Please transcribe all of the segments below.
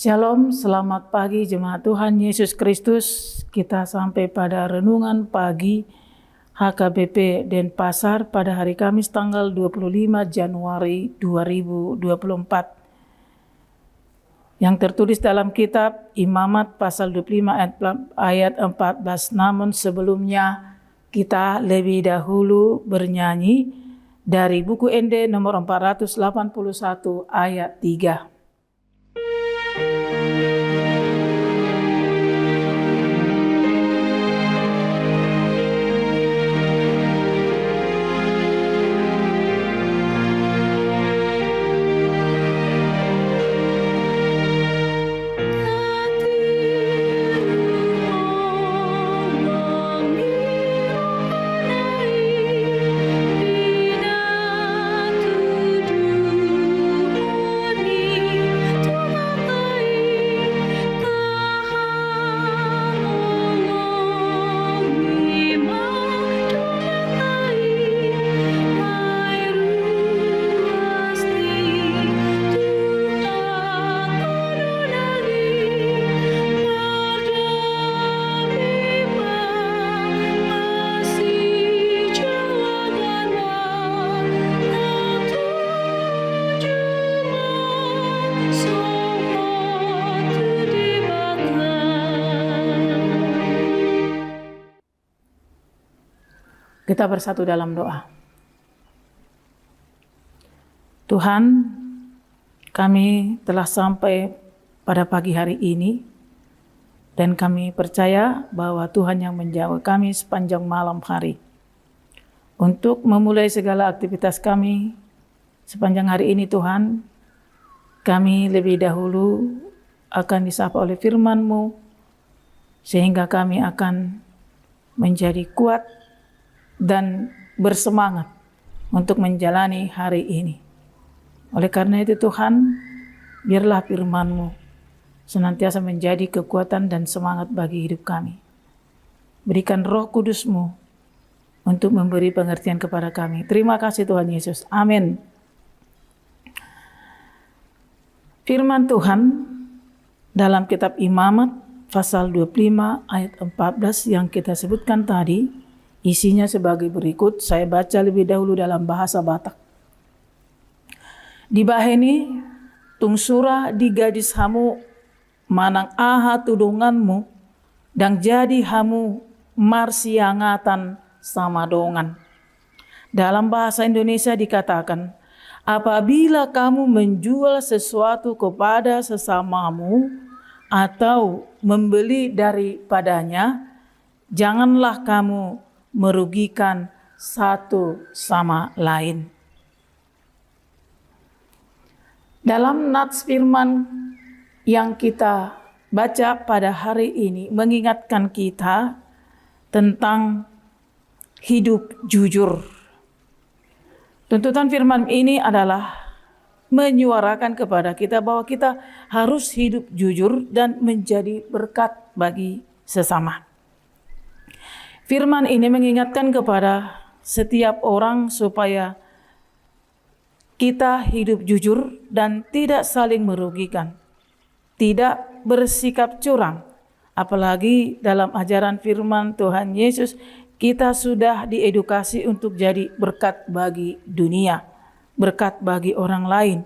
Shalom, selamat pagi jemaat Tuhan Yesus Kristus. Kita sampai pada renungan pagi HKBP Denpasar pada hari Kamis tanggal 25 Januari 2024. Yang tertulis dalam kitab Imamat pasal 25 ayat 14. Namun sebelumnya kita lebih dahulu bernyanyi dari buku ND nomor 481 ayat 3. Kita bersatu dalam doa. Tuhan, kami telah sampai pada pagi hari ini dan kami percaya bahwa Tuhan yang menjaga kami sepanjang malam hari. Untuk memulai segala aktivitas kami sepanjang hari ini Tuhan, kami lebih dahulu akan disapa oleh firman-Mu sehingga kami akan menjadi kuat dan bersemangat untuk menjalani hari ini. Oleh karena itu Tuhan, biarlah firman-Mu senantiasa menjadi kekuatan dan semangat bagi hidup kami. Berikan Roh Kudus-Mu untuk memberi pengertian kepada kami. Terima kasih Tuhan Yesus. Amin. Firman Tuhan dalam kitab Imamat pasal 25 ayat 14 yang kita sebutkan tadi, isinya sebagai berikut. Saya baca lebih dahulu dalam bahasa Batak. Dibaheni tungsura di gadis hamu manang aha tudunganmu dan jadi hamu marsiangatan sama dongan. Dalam bahasa Indonesia dikatakan, apabila kamu menjual sesuatu kepada sesamamu atau membeli daripadanya, janganlah kamu merugikan satu sama lain. Dalam nats firman yang kita baca pada hari ini mengingatkan kita tentang hidup jujur. Tuntutan firman ini adalah menyuarakan kepada kita bahwa kita harus hidup jujur dan menjadi berkat bagi sesama. Firman ini mengingatkan kepada setiap orang supaya kita hidup jujur dan tidak saling merugikan, tidak bersikap curang. Apalagi dalam ajaran firman Tuhan Yesus, kita sudah diedukasi untuk jadi berkat bagi dunia, berkat bagi orang lain.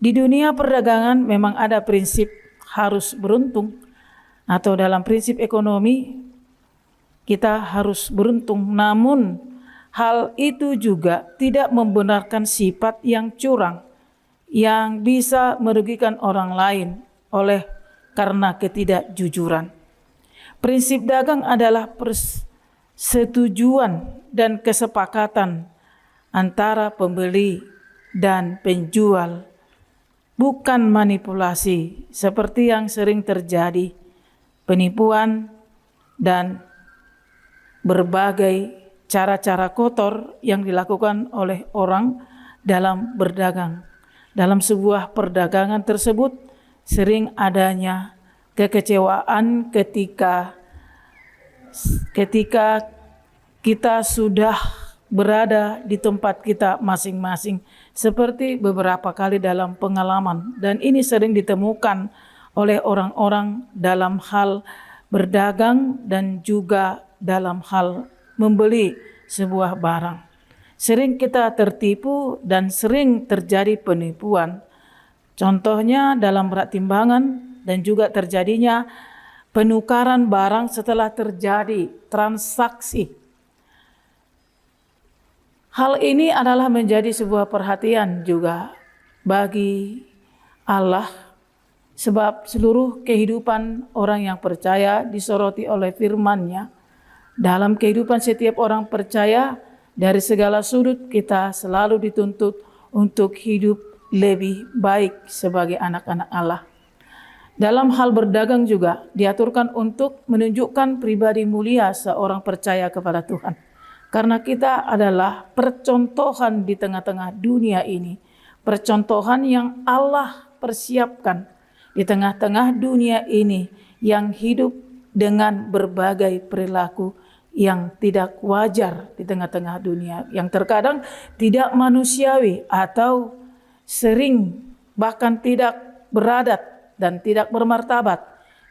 Di dunia perdagangan memang ada prinsip harus beruntung, atau dalam prinsip ekonomi kita harus beruntung, namun hal itu juga tidak membenarkan sifat yang curang yang bisa merugikan orang lain oleh karena ketidakjujuran. Prinsip dagang adalah persetujuan dan kesepakatan antara pembeli dan penjual, bukan manipulasi seperti yang sering terjadi, penipuan dan berbagai cara-cara kotor yang dilakukan oleh orang dalam berdagang. Dalam sebuah perdagangan tersebut sering adanya kekecewaan ketika kita sudah berada di tempat kita masing-masing, seperti beberapa kali dalam pengalaman, dan ini sering ditemukan oleh orang-orang dalam hal berdagang dan juga dalam hal membeli sebuah barang. Sering kita tertipu dan sering terjadi penipuan. Contohnya dalam berat timbangan dan juga terjadinya penukaran barang setelah terjadi transaksi. Hal ini adalah menjadi sebuah perhatian juga bagi Allah, sebab seluruh kehidupan orang yang percaya disoroti oleh firman-Nya. Dalam kehidupan setiap orang percaya, dari segala sudut kita selalu dituntut untuk hidup lebih baik sebagai anak-anak Allah. Dalam hal berdagang juga diaturkan untuk menunjukkan pribadi mulia seorang percaya kepada Tuhan. Karena kita adalah percontohan di tengah-tengah dunia ini. Percontohan yang Allah persiapkan di tengah-tengah dunia ini yang hidup dengan berbagai perilaku yang tidak wajar di tengah-tengah dunia, yang terkadang tidak manusiawi atau sering bahkan tidak beradat dan tidak bermartabat,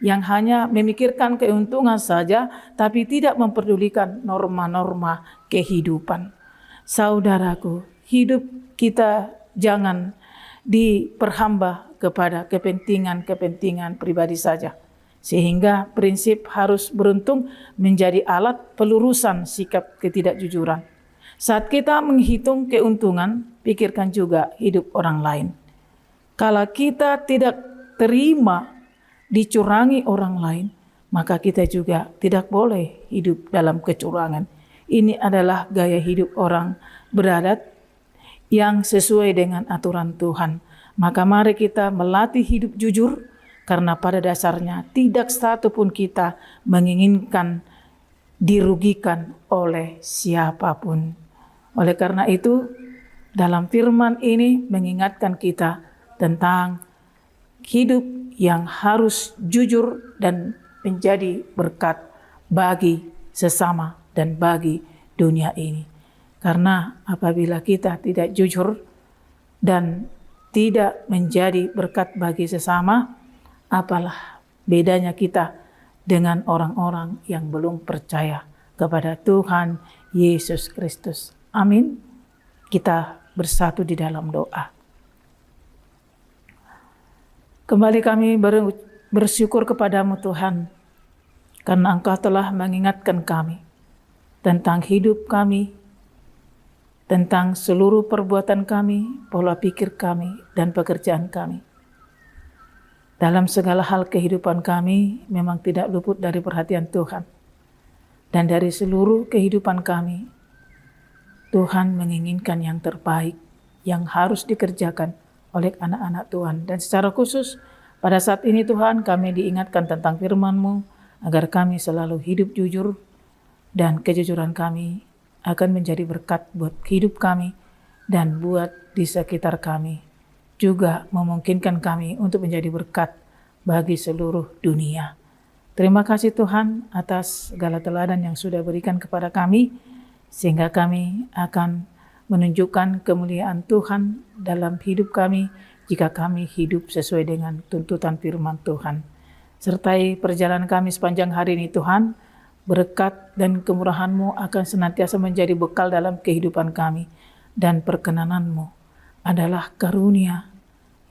yang hanya memikirkan keuntungan saja tapi tidak memperdulikan norma-norma kehidupan. Saudaraku, hidup kita jangan diperhamba kepada kepentingan-kepentingan pribadi saja, sehingga prinsip harus beruntung menjadi alat pelurusan sikap ketidakjujuran. Saat kita menghitung keuntungan, pikirkan juga hidup orang lain. Kalau kita tidak terima dicurangi orang lain, maka kita juga tidak boleh hidup dalam kecurangan. Ini adalah gaya hidup orang beradat yang sesuai dengan aturan Tuhan. Maka mari kita melatih hidup jujur, karena pada dasarnya tidak satu pun kita menginginkan dirugikan oleh siapapun. Oleh karena itu, dalam firman ini mengingatkan kita tentang hidup yang harus jujur dan menjadi berkat bagi sesama dan bagi dunia ini. Karena apabila kita tidak jujur dan tidak menjadi berkat bagi sesama, apalah bedanya kita dengan orang-orang yang belum percaya kepada Tuhan Yesus Kristus. Amin. Kita bersatu di dalam doa. Kembali kami bersyukur kepadamu Tuhan, karena Engkau telah mengingatkan kami tentang hidup kami, tentang seluruh perbuatan kami, pola pikir kami, dan pekerjaan kami. Dalam segala hal kehidupan kami memang tidak luput dari perhatian Tuhan. Dan dari seluruh kehidupan kami, Tuhan menginginkan yang terbaik yang harus dikerjakan oleh anak-anak Tuhan. Dan secara khusus pada saat ini Tuhan, kami diingatkan tentang firman-Mu agar kami selalu hidup jujur, dan kejujuran kami akan menjadi berkat buat hidup kami dan buat di sekitar kami. Juga memungkinkan kami untuk menjadi berkat bagi seluruh dunia. Terima kasih Tuhan atas segala teladan yang sudah berikan kepada kami, sehingga kami akan menunjukkan kemuliaan Tuhan dalam hidup kami jika kami hidup sesuai dengan tuntutan firman Tuhan. Sertai perjalanan kami sepanjang hari ini Tuhan, berkat dan kemurahan-Mu akan senantiasa menjadi bekal dalam kehidupan kami, dan perkenanan-Mu adalah karunia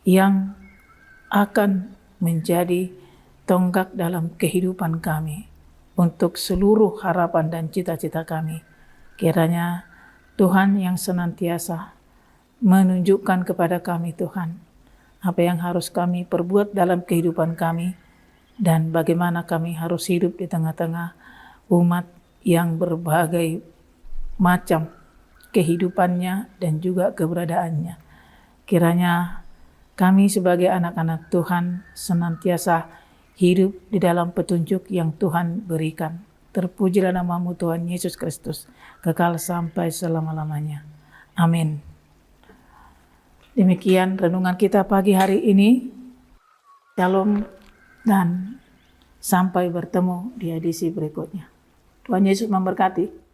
yang akan menjadi tonggak dalam kehidupan kami untuk seluruh harapan dan cita-cita kami. Kiranya Tuhan yang senantiasa menunjukkan kepada kami Tuhan apa yang harus kami perbuat dalam kehidupan kami, dan bagaimana kami harus hidup di tengah-tengah umat yang berbagai macam kehidupannya dan juga keberadaannya. Kiranya kami sebagai anak-anak Tuhan senantiasa hidup di dalam petunjuk yang Tuhan berikan. Terpujilah nama-Mu Tuhan Yesus Kristus, kekal sampai selama-lamanya. Amin. Demikian renungan kita pagi hari ini. Shalom dan sampai bertemu di edisi berikutnya. Tuhan Yesus memberkati.